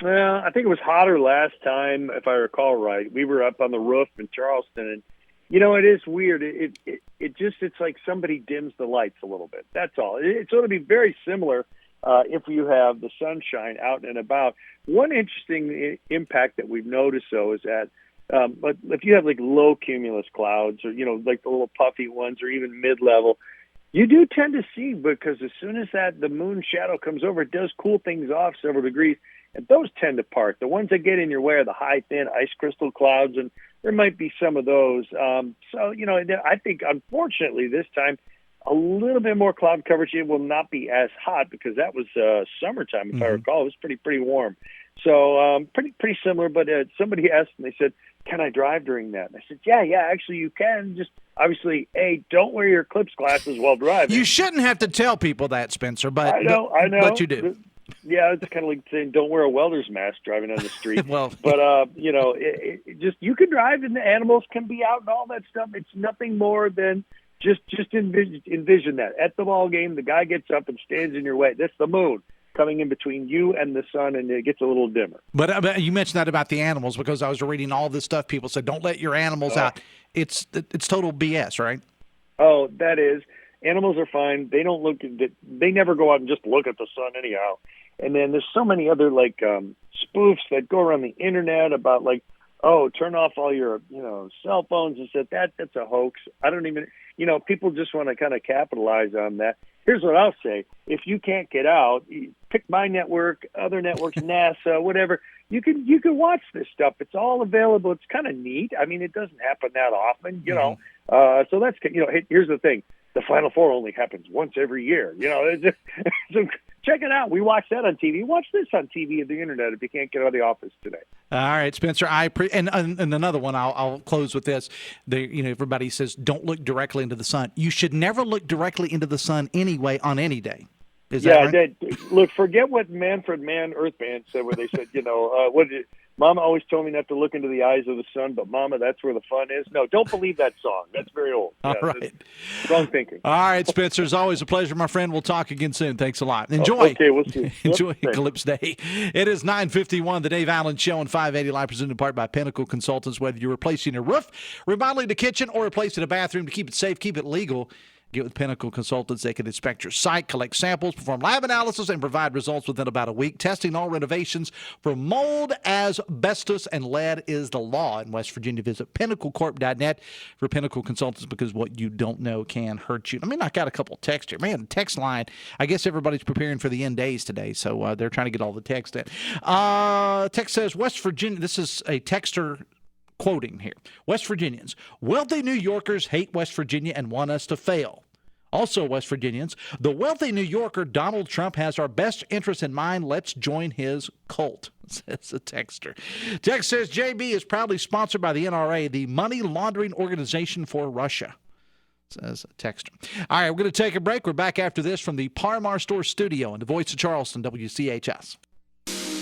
Well, I think it was hotter last time, if I recall right. We were up on the roof in Charleston, and it is weird. It's like somebody dims the lights a little bit. That's all. It's going to be very similar if you have the sunshine out and about. One interesting impact that we've noticed, though, is that but if you have like low cumulus clouds or, like the little puffy ones or even mid-level, you do tend to see, because as soon as the moon shadow comes over, it does cool things off several degrees, and those tend to part. The ones that get in your way are the high, thin ice crystal clouds, and there might be some of those. I think, unfortunately, this time, a little bit more cloud coverage. It will not be as hot because that was summertime, if I recall. It was pretty warm. So pretty similar, but somebody asked, and they said, can I drive during that? And I said, yeah, actually you can. Just obviously, don't wear your Eclipse glasses while driving. You shouldn't have to tell people that, Spencer, but I know. But you do. Yeah, it's kind of like saying don't wear a welder's mask driving on the street. Well, but just you can drive and the animals can be out and all that stuff. It's nothing more than just envision that at the ball game, the guy gets up and stands in your way. That's the moon coming in between you and the sun, and it gets a little dimmer. But you mentioned that about the animals, because I was reading all this stuff. People said, don't let your animals out. It's total BS, right? Oh, that is. Animals are fine. They don't they never go out and just look at the sun anyhow. And then there's so many other spoofs that go around the internet about turn off all your, cell phones and said that's a hoax. I don't even, people just want to kind of capitalize on that. Here's what I'll say. If you can't get out, pick my network, other networks, NASA, whatever. You can watch this stuff. It's all available. It's kind of neat. I mean, it doesn't happen that often, so that's, here's the thing. The Final Four only happens once every year. So check it out. We watch that on TV. Watch this on TV and the internet if you can't get out of the office today. All right, Spencer. And another one. I'll close with this. Everybody says don't look directly into the sun. You should never look directly into the sun anyway on any day. Is that right? Look, forget what Manfred Mann Earth Band said, where they said, Mama always told me not to look into the eyes of the sun, but Mama, that's where the fun is. No, don't believe that song. That's very old. All right. Wrong thinking. All right, Spencer, it's always a pleasure, my friend. We'll talk again soon. Thanks a lot. Enjoy. Okay, we'll see. Enjoy Eclipse Day. It is 9:51, the Dave Allen Show on 580 Live, presented in part by Pinnacle Consultants. Whether you're replacing a roof, remodeling the kitchen, or replacing a bathroom to keep it safe, keep it legal, get with Pinnacle Consultants. They can inspect your site, collect samples, perform lab analysis, and provide results within about a week. Testing all renovations for mold, asbestos, and lead is the law in West Virginia. Visit pinnaclecorp.net for Pinnacle Consultants, because what you don't know can hurt you. I mean, I got a couple texts here. Man, the text line, I guess everybody's preparing for the end days today, so they're trying to get all the text in. Text says, West Virginia, this is a texter quoting here. West Virginians, wealthy New Yorkers hate West Virginia and want us to fail. Also, West Virginians, the wealthy New Yorker Donald Trump has our best interests in mind. Let's join his cult, says a texter. Text says, JB is proudly sponsored by the NRA, the money laundering organization for Russia, says a texter. All right, we're going to take a break. We're back after this from the Parmar Store studio in the voice of Charleston, WCHS.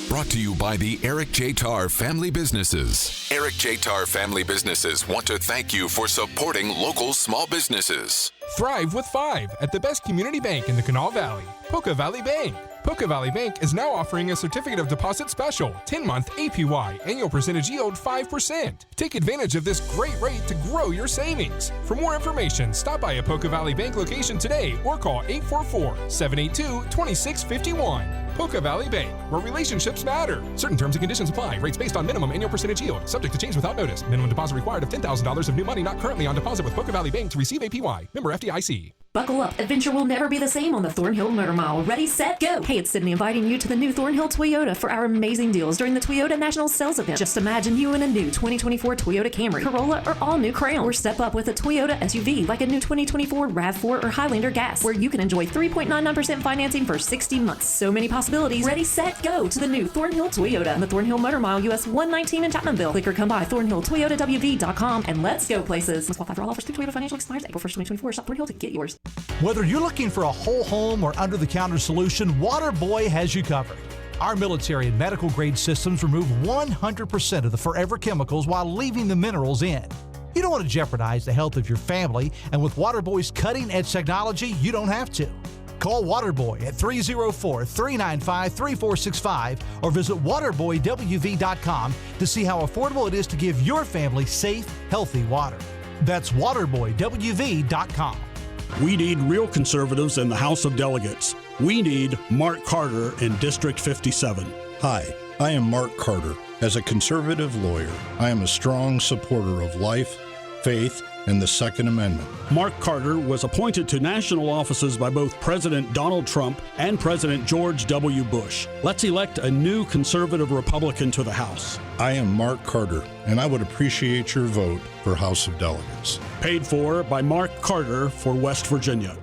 Brought to you by the Eric J. Tarr Family Businesses. Eric J. Tarr Family Businesses want to thank you for supporting local small businesses. Thrive with 5 at the best community bank in the Kanawha Valley, Poca Valley Bank. Poca Valley Bank is now offering a certificate of deposit special, 10-month APY, annual percentage yield 5%. Take advantage of this great rate to grow your savings. For more information, stop by a Poca Valley Bank location today or call 844-782-2651. Poca Valley Bank, where relationships matter. Certain terms and conditions apply. Rates based on minimum annual percentage yield. Subject to change without notice. Minimum deposit required of $10,000 of new money not currently on deposit with Poca Valley Bank to receive APY. Member FDIC. Buckle up. Adventure will never be the same on the Thornhill Motor Mile. Ready, set, go. Hey, it's Sydney inviting you to the new Thornhill Toyota for our amazing deals during the Toyota National Sales Event. Just imagine you in a new 2024 Toyota Camry, Corolla, or all-new Crown. Or step up with a Toyota SUV like a new 2024 RAV4 or Highlander Gas, where you can enjoy 3.99% financing for 60 months. So many possibilities. Ready, set, go to the new Thornhill Toyota on the Thornhill Motor Mile, US 119 in Chapmanville. Click or come by ThornhillToyotaWV.com and let's go places. Must qualify for all offers through Toyota Financial expires April 1st, 2024. Shop Thornhill to get yours. Whether you're looking for a whole home or under-the-counter solution, Waterboy has you covered. Our military and medical grade systems remove 100% of the forever chemicals while leaving the minerals in. You don't want to jeopardize the health of your family, and with Waterboy's cutting-edge technology, you don't have to. Call Waterboy at 304-395-3465 or visit waterboywv.com to see how affordable it is to give your family safe, healthy water. That's waterboywv.com. We need real conservatives in the House of Delegates. We need Mark Carter in District 57. Hi, I am Mark Carter. As a conservative lawyer, I am a strong supporter of life, faith, and the Second Amendment. Mark Carter was appointed to national offices by both President Donald Trump and President George W. Bush. Let's elect a new conservative Republican to the House. I am Mark Carter, and I would appreciate your vote for House of Delegates. Paid for by Mark Carter for West Virginia.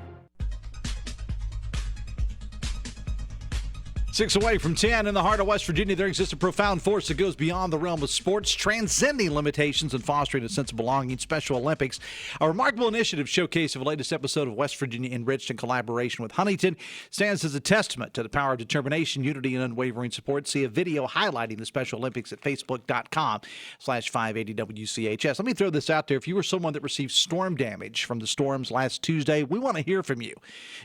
6 away from 10 in the heart of West Virginia, there exists a profound force that goes beyond the realm of sports, transcending limitations and fostering a sense of belonging. Special Olympics, a remarkable initiative showcase of the latest episode of West Virginia Enriched in collaboration with Huntington, stands as a testament to the power of determination, unity, and unwavering support. See a video highlighting the Special Olympics at facebook.com/580WCHS. Let me throw this out there. If you were someone that received storm damage from the storms last Tuesday, we want to hear from you.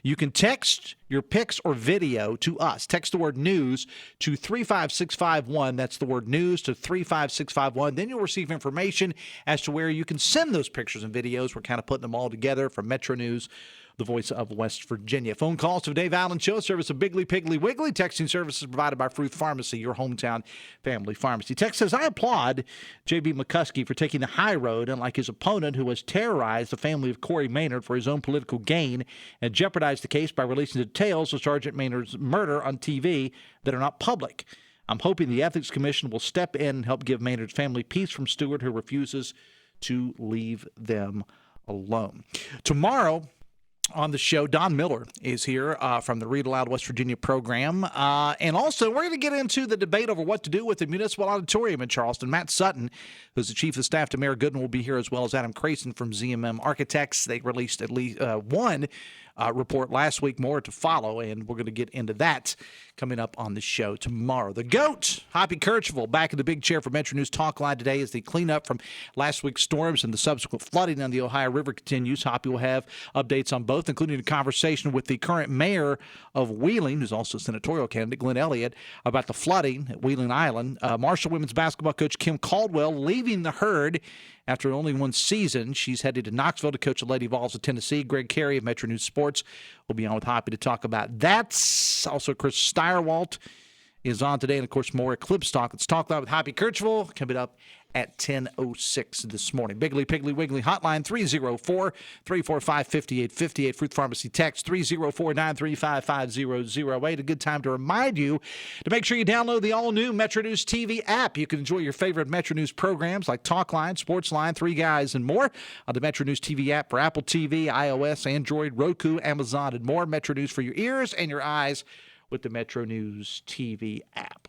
You can text your pics or video to us. Text the word news to 35651. That's the word news to 35651. Then you'll receive information as to where you can send those pictures and videos. We're kind of putting them all together from Metro News, the voice of West Virginia. Phone calls to the Dave Allen Show, service of Biggly Piggly Wiggly. Texting services provided by Fruth Pharmacy, your hometown family pharmacy. Text says, I applaud JB McCuskey for taking the high road, unlike his opponent who has terrorized the family of Corey Maynard for his own political gain and jeopardized the case by releasing details of Sergeant Maynard's murder on TV that are not public. I'm hoping the Ethics Commission will step in and help give Maynard's family peace from Stewart, who refuses to leave them alone. Tomorrow on the show, Don Miller is here from the Read Aloud West Virginia program. And also, we're going to get into the debate over what to do with the Municipal Auditorium in Charleston. Matt Sutton, who's the Chief of Staff to Mayor Gooden, will be here, as well as Adam Crayson from ZMM Architects. They released at least one report last week. More to follow, and we're going to get into that coming up on the show tomorrow. The GOAT, Hoppy Kercheval, back in the big chair for Metro News Talk Line today as the cleanup from last week's storms and the subsequent flooding on the Ohio River continues. Hoppy will have updates on both, including a conversation with the current mayor of Wheeling, who's also a senatorial candidate, Glenn Elliott, about the flooding at Wheeling Island. Marshall women's basketball coach Kim Caldwell leaving the Herd after only one season. She's headed to Knoxville to coach the Lady Vols of Tennessee. Greg Carey of Metro News Sports will be on with Hoppy to talk about that. Also, Chris Steyerwalt is on today, and, of course, more Eclipse talk. It's Talk Live with Hoppy Kercheval coming up at 10:06 this morning. Biggly, Piggly, Wiggly hotline 304-345-5858. Fruit Pharmacy text 304-935-5008. A good time to remind you to make sure you download the all-new Metro News TV app. You can enjoy your favorite Metro News programs like Talk Line, Sports Line, Three Guys, and more on the Metro News TV app for Apple TV, iOS, Android, Roku, Amazon, and more. Metro News for your ears and your eyes with the Metro News TV app.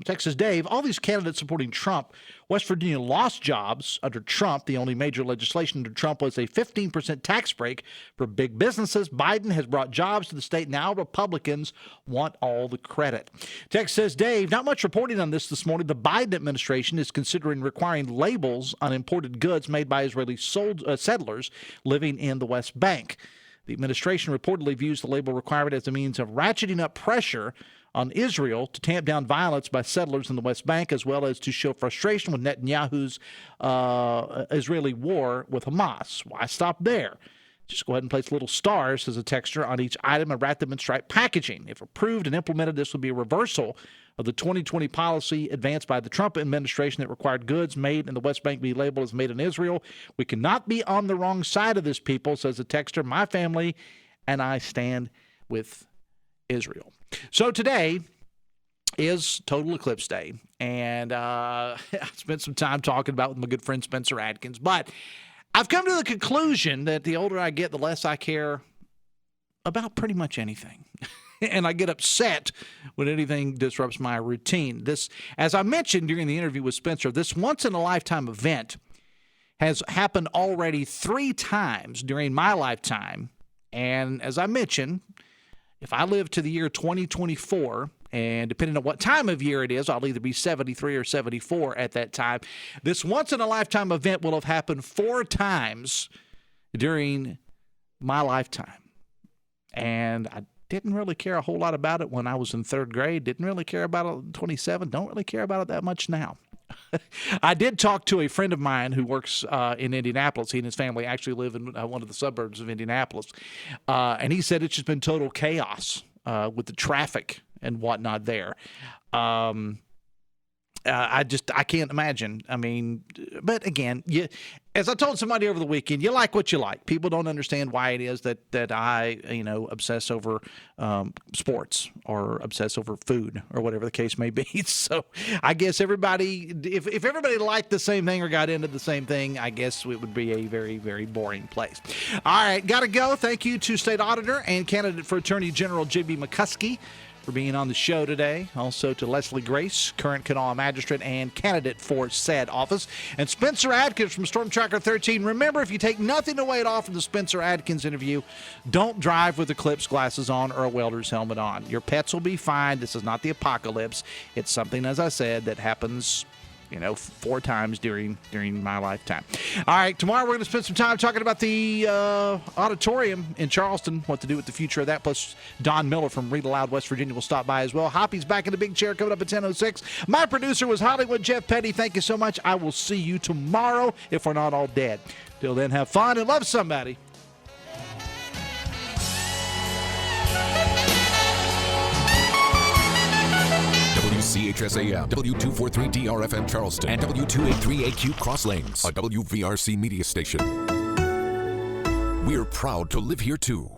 Texas Dave, all these candidates supporting Trump, West Virginia lost jobs under Trump. The only major legislation under Trump was a 15% tax break for big businesses. Biden has brought jobs to the state. Now Republicans want all the credit. Text says, Dave, not much reporting on this morning. The Biden administration is considering requiring labels on imported goods made by Israeli settlers living in the West Bank. The administration reportedly views the label requirement as a means of ratcheting up pressure on Israel to tamp down violence by settlers in the West Bank, as well as to show frustration with Netanyahu's Israeli war with Hamas. Why stop there? Just go ahead and place little stars, says a texter, on each item and wrap them in striped packaging. If approved and implemented, this would be a reversal of the 2020 policy advanced by the Trump administration that required goods made in the West Bank be labeled as made in Israel. We cannot be on the wrong side of this, people, says a texter. My family and I stand with Israel. So today is Total Eclipse Day, and I spent some time talking about it with my good friend Spencer Adkins, but I've come to the conclusion that the older I get, the less I care about pretty much anything. And I get upset when anything disrupts my routine. This, as I mentioned during the interview with Spencer, this once-in-a-lifetime event has happened already 3 times during my lifetime. And as I mentioned, if I live to the year 2024, and depending on what time of year it is, I'll either be 73 or 74 at that time. This once-in-a-lifetime event will have happened 4 times during my lifetime. And I didn't really care a whole lot about it when I was in 3rd grade. Didn't really care about it at 27. Don't really care about it that much now. I did talk to a friend of mine who works in Indianapolis. He and his family actually live in one of the suburbs of Indianapolis. And he said it's just been total chaos with the traffic and whatnot there. I can't imagine. I mean, but again, as I told somebody over the weekend, you like what you like. People don't understand why it is that I, obsess over sports or obsess over food or whatever the case may be. So I guess everybody, if everybody liked the same thing or got into the same thing, I guess it would be a very, very boring place. All right, got to go. Thank you to State Auditor and candidate for Attorney General JB McCuskey for being on the show today. Also to Leslie Grace, current Kanawha Magistrate and candidate for said office. And Spencer Adkins from Storm Tracker 13. Remember, if you take nothing away at all from the Spencer Adkins interview, don't drive with Eclipse glasses on or a welder's helmet on. Your pets will be fine. This is not the apocalypse. It's something, as I said, that happens 4 times during my lifetime. All right, tomorrow we're going to spend some time talking about the auditorium in Charleston, what to do with the future of that, plus Don Miller from Read Aloud, West Virginia will stop by as well. Hoppy's back in the big chair coming up at 10:06. My producer was Hollywood Jeff Petty. Thank you so much. I will see you tomorrow if we're not all dead. Till then, have fun and love somebody. WCHS AM, W243 DRFM Charleston, and W283AQ Cross Lanes, a WVRC media station. We're proud to live here too.